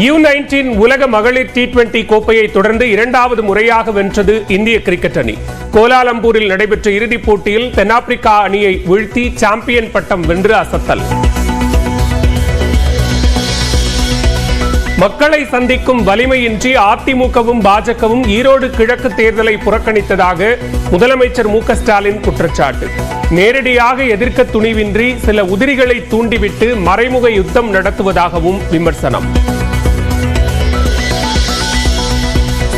U19 உலக மகளிர் T20 கோப்பையை தொடர்ந்து இரண்டாவது முறையாக வென்றது இந்திய கிரிக்கெட் அணி. கோலாலம்பூரில் நடைபெற்ற இறுதிப் போட்டியில் தென்னாப்பிரிக்கா அணியை வீழ்த்தி சாம்பியன் பட்டம் வென்று அசத்தல். மக்களை சந்திக்கும் வலிமையின்றி அதிமுகவும் பாஜகவும் ஈரோடு கிழக்கு தேர்தலை புறக்கணித்ததாக முதலமைச்சர் மு க ஸ்டாலின் குற்றச்சாட்டு. நேரடியாக எதிர்க்க துணிவின்றி சில உதிரிகளை தூண்டிவிட்டு மறைமுக யுத்தம் நடத்துவதாகவும் விமர்சனம்.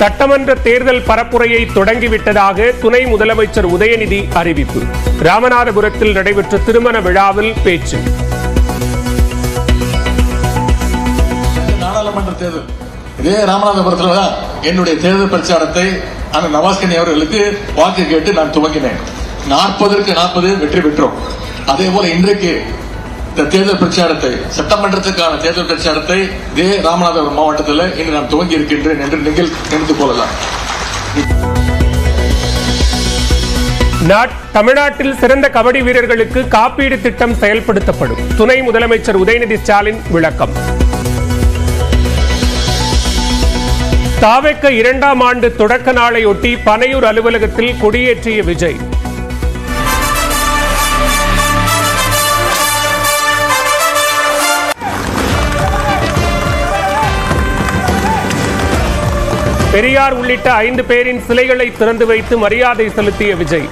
சட்டமன்ற தேர்தல் பரப்புரையை தொடங்கிவிட்டதாக துணை முதலமைச்சர் உதயநிதி அறிவிப்பு. ராமநாதபுரத்தில் நடைபெற்ற திருமண விழாவில் பேச்சு. நாடாளுமன்ற தேர்தல் இதே ராமநாதபுரத்தில் தான் என்னுடைய தேர்தல் பிரச்சாரத்தை அந்த நவாஸ்கனி அவர்களுக்கு வாக்கு கேட்டு நான் துவங்கினேன். 40க்கு 40 வெற்றி பெற்றோம். அதே போல இன்றைக்கு இந்த தேர்தல் பிரச்சாரத்தை, சட்டமன்றத்துக்கான தேர்தல் பிரச்சாரத்தை இதே ராமநாதபுரம் மாவட்டத்தில் இன்று நான் துவங்கி இருக்கின்றேன் என்று நீங்கள் நினைத்து கொள்ளலாம். தமிழ்நாட்டில் சிறந்த கபடி வீரர்களுக்கு காப்பீடு திட்டம் செயல்படுத்தப்படும். துணை முதலமைச்சர் உதயநிதி ஸ்டாலின் விளக்கம். தாவேக்க 2ஆம் ஆண்டு தொடக்க நாளையொட்டி பனையூர் அலுவலகத்தில் கொடியேற்றிய விஜய். பெரியார் உள்ளிட்ட 5 பேரின் சிலைகளை திறந்து வைத்து மரியாதை செலுத்திய விஜய்.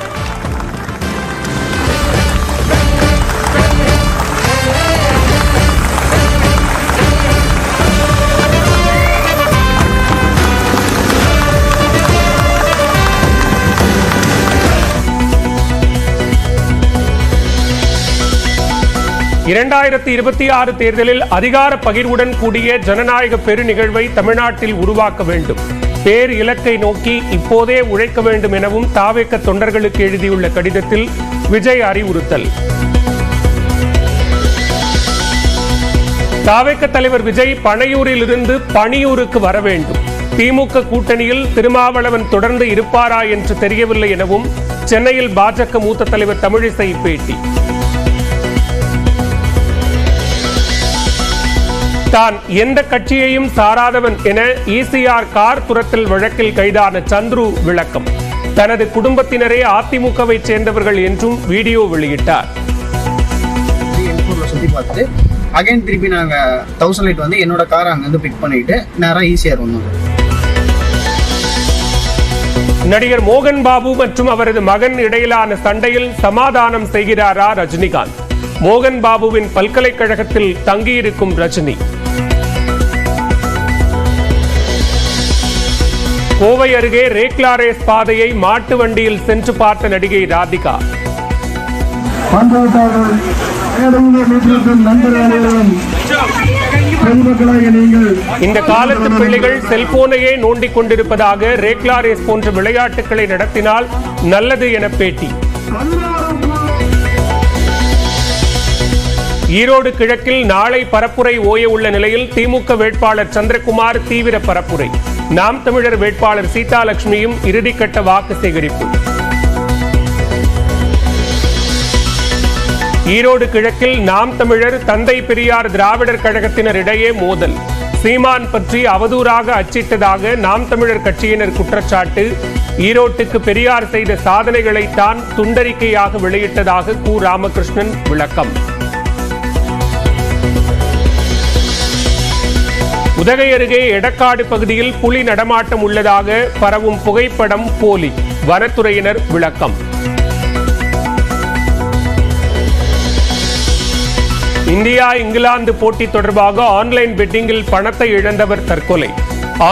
(2026) தேர்தலில் அதிகார பகிர்வுடன் கூடிய ஜனநாயக பெருநிகழ்வை தமிழ்நாட்டில் உருவாக்க வேண்டும். பேர் இலக்கை நோக்கி இப்போதே உழைக்க வேண்டும் எனவும் தாவேக்க தொண்டர்களுக்கு எழுதியுள்ள கடிதத்தில் விஜய் அறிவுறுத்தல். தாவேக்க தலைவர் விஜய் பனையூரில் இருந்து பணியூருக்கு வர வேண்டும். திமுக கூட்டணியில் திருமாவளவன் தொடர்ந்து இருப்பாரா என்று தெரியவில்லை எனவும் சென்னையில் பாஜக மூத்த தலைவர் தமிழிசை பேட்டி. தான் எந்த கட்சியையும் சாராதவன் என ECR கார் துரத்தல் வழக்கில் கைதான சந்துரு விளக்கம். தனது குடும்பத்தினரே அதிமுகவை சேர்ந்தவர்கள் என்றும் வீடியோ வெளியிட்டார். சுத்தி பார்த்துட்டு அகைன் திருப்பி நாங்க 1008 வந்து என்னோட காரை அங்கிருந்து பிக் பண்ணிட்டு நேரா ECR வந்தோம். நடிகர் மோகன் பாபு மற்றும் அவரது மகன் இடையிலான சண்டையில் சமாதானம் செய்கிறாரா ரஜினிகாந்த்? மோகன் பாபுவின் பல்கலைக்கழகத்தில் தங்கியிருக்கும் ரஜினி. கோவை அருகே ரேக்லாரேஸ் பாதையை மாட்டு வண்டியில் சென்று பார்த்த நடிகை ராதிகா. இந்த காலத்து பிள்ளைகள் செல்போனையே நோண்டிக் கொண்டிருப்பதாக ரேக்லாரேஸ் போன்ற விளையாட்டுகளை நடத்தினால் நல்லது என பேட்டி. ஈரோடு கிழக்கில் நாளை பரப்புரை ஓய உள்ள நிலையில் திமுக வேட்பாளர் சந்திரகுமார் தீவிர பரப்புரை. நாம் தமிழர் வேட்பாளர் சீதாலட்சுமியும் இறுதிக்கட்ட வாக்கு சேகரிப்பு. ஈரோடு கிழக்கில் நாம் தமிழர் தந்தை பெரியார் திராவிடர் கழகத்தினர் இடையே மோதல். சீமான் பற்றி அவதூறாக அச்சிட்டதாக நாம் தமிழர் கட்சியினர் குற்றச்சாட்டு. ஈரோட்டுக்கு பெரியார் செய்த சாதனைகளை தான் துண்டறிக்கையாக வெளியிட்டதாக கு ராமகிருஷ்ணன் விளக்கம். உதகை அருகே எடக்காடு பகுதியில் புலி நடமாட்டம் உள்ளதாக பரவும் புகைப்படம் போலி. வனத்துறையினர் விளக்கம். இந்தியா இங்கிலாந்து போட்டி தொடர்பாக ஆன்லைன் பெட்டிங்கில் பணத்தை இழந்தவர் தற்கொலை.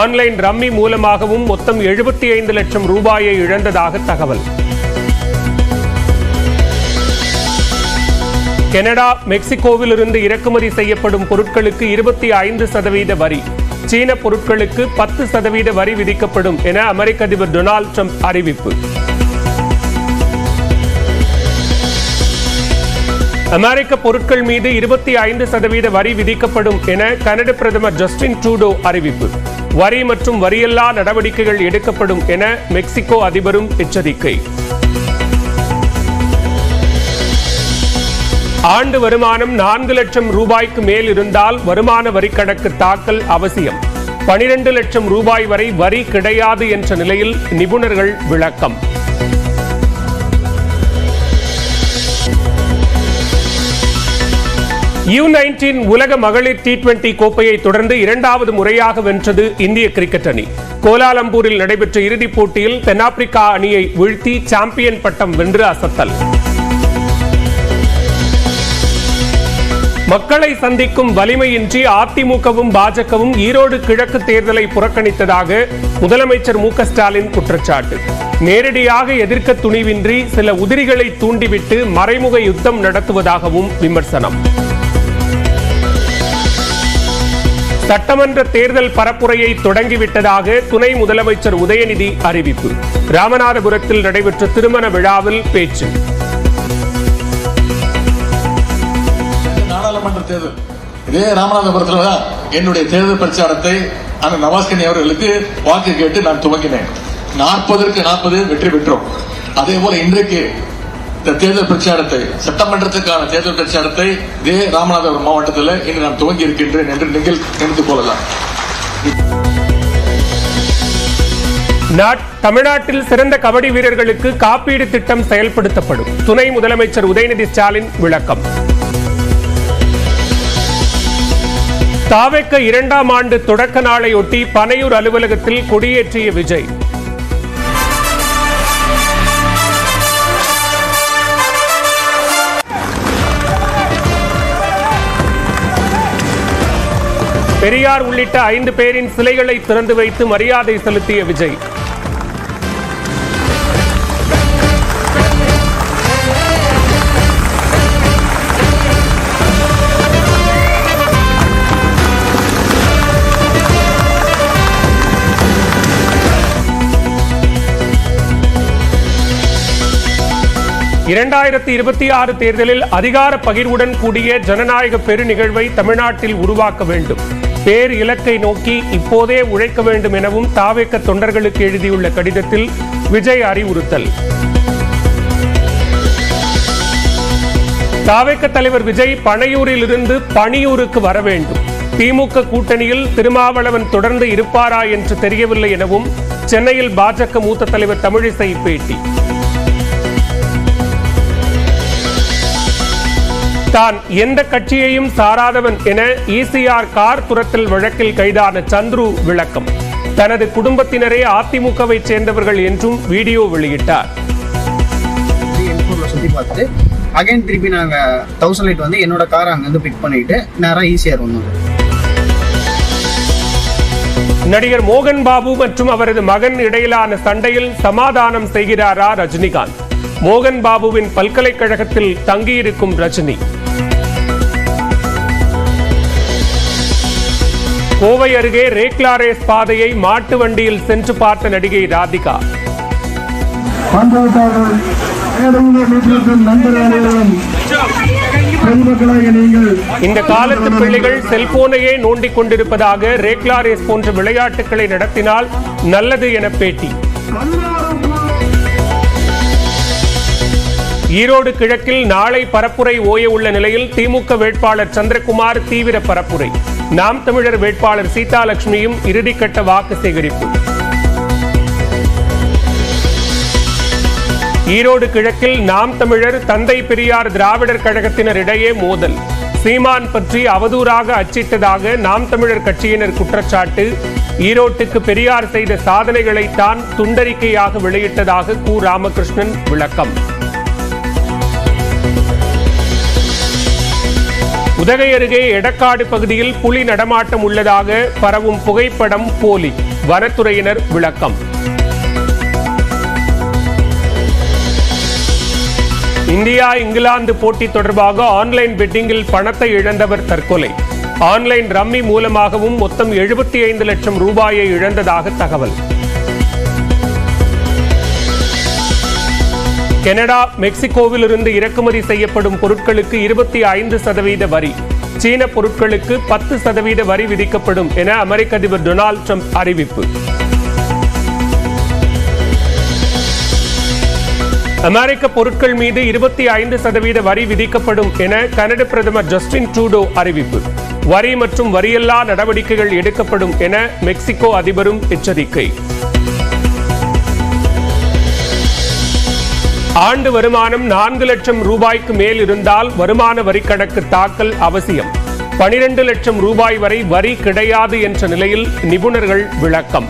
ஆன்லைன் ரம்மி மூலமாகவும் மொத்தம் 75 லட்சம் ரூபாயை இழந்ததாக தகவல். கனடா மெக்சிகோவில் இருந்து இறக்குமதி செய்யப்படும் பொருட்களுக்கு 25% வரி. சீன பொருட்களுக்கு 10% வரி விதிக்கப்படும் என அமெரிக்க அதிபர் டொனால்ட் ட்ரம்ப் அறிவிப்பு. அமெரிக்க பொருட்கள் மீது 25% வரி விதிக்கப்படும் என கனடா பிரதமர் ஜஸ்டின் ட்ரூடோ அறிவிப்பு. வரி மற்றும் வரியல்லா நடவடிக்கைகள் எடுக்கப்படும் என மெக்சிகோ அதிபரும் எச்சரிக்கை. ஆண்டு வருமானம் 4 லட்சம் ரூபாய்க்கு மேல் இருந்தால் வருமான வரி கணக்கு தாக்கல் அவசியம். 12 லட்சம் ரூபாய் வரை வரி கிடையாது என்ற நிலையில் நிபுணர்கள் விளக்கம். U19 உலக மகளிர் T20 கோப்பையை தொடர்ந்து 2வது முறையாக வென்றது இந்திய கிரிக்கெட் அணி. கோலாலம்பூரில் நடைபெற்ற இறுதிப் போட்டியில் தென்னாப்பிரிக்கா அணியை வீழ்த்தி சாம்பியன் பட்டம் வென்று அசத்தல். மக்களை சந்திக்கும் வலிமையின்றி அதிமுகவும் பாஜகவும் ஈரோடு கிழக்கு தேர்தலை புறக்கணித்ததாக முதலமைச்சர் மு க ஸ்டாலின் குற்றச்சாட்டு. நேரடியாக எதிர்க்க துணிவின்றி சில உதிரிகளை தூண்டிவிட்டு மறைமுக யுத்தம் நடத்துவதாகவும் விமர்சனம். சட்டமன்ற தேர்தல் பரப்புரையை தொடங்கிவிட்டதாக துணை முதலமைச்சர் உதயநிதி அறிவிப்பு. ராமநாதபுரத்தில் நடைபெற்ற திருமண விழாவில் பேச்சு. நாடாளுமன்ற தேர்தல் இதே ராமநாதபுரத்தில் தான் என்னுடைய தேர்தல் பிரச்சாரத்தை அந்த நவாஸ்கனி அவர்களுக்கு வாக்கு கேட்டு நான் துவங்கினேன். 40க்கு 40 வெற்றி பெற்றோம். அதே போல இன்றைக்கு இந்த தேர்தல் பிரச்சாரத்தை, சட்டமன்றத்துக்கான தேர்தல் பிரச்சாரத்தை இதே ராமநாதபுரம் மாவட்டத்தில் இன்று நான் துவங்கி இருக்கின்றேன் என்று நீங்கள் நினைத்து கொள்ளலாம். தமிழ்நாட்டில் சிறந்த கபடி வீரர்களுக்கு காப்பீடு திட்டம் செயல்படுத்தப்படும். துணை முதலமைச்சர் உதயநிதி ஸ்டாலின் விளக்கம். தாவேக்க 2ஆம் ஆண்டு தொடக்க நாளையொட்டி பனையூர் அலுவலகத்தில் கொடியேற்றிய விஜய். பெரியார் உள்ளிட்ட 5 பேரின் சிலைகளை திறந்து வைத்து மரியாதை செலுத்திய விஜய். (2026) தேர்தலில் அதிகார பகிர்வுடன் கூடிய ஜனநாயக பெருநிகழ்வை தமிழ்நாட்டில் உருவாக்க வேண்டும். பேர் இலக்கை நோக்கி இப்போதே உழைக்க வேண்டும் எனவும் தாவேக்க தொண்டர்களுக்கு எழுதியுள்ள கடிதத்தில் விஜய் அறிவுறுத்தல். தாவேக்க தலைவர் விஜய் பனையூரில் இருந்து பணியூருக்கு வர வேண்டும். திமுக கூட்டணியில் திருமாவளவன் தொடர்ந்து இருப்பாரா என்று தெரியவில்லை எனவும் சென்னையில் பாஜக மூத்த தலைவர் தமிழிசை பேட்டி. தான் எந்த கட்சியையும் சாராதவன் என ECR கார் துரத்தல் வழக்கில் கைதான சந்துரு விளக்கம். தனது குடும்பத்தினரே அதிமுகவை சேர்ந்தவர்கள் என்றும் வீடியோ வெளியிட்டார். சுத்தி பார்த்து அகைன் திருப்பி நாங்க 1008 வந்து என்னோட கார் அங்கிருந்து பிக் பண்ணிட்டு நேரா ECR வந்தோம். நடிகர் மோகன் பாபு மற்றும் அவரது மகன் இடையிலான சண்டையில் சமாதானம் செய்கிறாரா ரஜினிகாந்த்? மோகன் பாபுவின் பல்கலைக்கழகத்தில் தங்கியிருக்கும் ரஜினி. கோவை அருகே ரேக்லா ரேஸ் பாதையை மாட்டு வண்டியில் சென்று பார்த்த நடிகை ராதிகா. இந்த காலத்து பிள்ளைகள் செல்போனையே நோண்டிக் கொண்டிருப்பதாக ரேக்லா ரேஸ் போன்ற விளையாட்டுகளை நடத்தினால் நல்லது என பேட்டி. ஈரோடு கிழக்கில் நாளை பரப்புரை ஓய உள்ள நிலையில் திமுக வேட்பாளர் சந்திரகுமார் தீவிர பரப்புரை. நாம் தமிழர் வேட்பாளர் சீதாலட்சுமியும் இறுதிக்கட்ட வாக்கு சேகரிப்பு. ஈரோடு கிழக்கில் நாம் தமிழர் தந்தை பெரியார் திராவிடர் கழகத்தினர் இடையே மோதல். சீமான் பற்றி அவதூறாக அச்சிட்டதாக நாம் தமிழர் கட்சியினர் குற்றச்சாட்டு. ஈரோட்டுக்கு பெரியார் செய்த சாதனைகளைத்தான் துண்டறிக்கையாக வெளியிட்டதாக கு ராமகிருஷ்ணன் விளக்கம். உதகை அருகே எடக்காடு பகுதியில் புலி நடமாட்டம் உள்ளதாக பரவும் புகைப்படம் போலி. வனத்துறையினர் விளக்கம். இந்தியா இங்கிலாந்து போட்டி தொடர்பாக ஆன்லைன் பெட்டிங்கில் பணத்தை இழந்தவர் தற்கொலை. ஆன்லைன் ரம்மி மூலமாகவும் மொத்தம் 75 லட்சம் ரூபாயை இழந்ததாக தகவல். கனடா மெக்சிகோவில் இருந்து இறக்குமதி செய்யப்படும் பொருட்களுக்கு 25% வரி. சீன பொருட்களுக்கு 10% வரி விதிக்கப்படும் என அமெரிக்க அதிபர் டொனால்ட் ட்ரம்ப் அறிவிப்பு. அமெரிக்க பொருட்கள் மீது 25% வரி விதிக்கப்படும் என கனடா பிரதமர் ஜஸ்டின் ட்ரூடோ அறிவிப்பு. வரி மற்றும் வரியல்லா நடவடிக்கைகள் எடுக்கப்படும் என மெக்சிகோ அதிபரும் எச்சரிக்கை. ஆண்டு வருமானம் 4 லட்சம் ரூபாய்க்கு மேல் இருந்தால் வருமான வரி கணக்கு தாக்கல் அவசியம். 12 லட்சம் ரூபாய் வரை வரி கிடையாது என்ற நிலையில் நிபுணர்கள் விளக்கம்.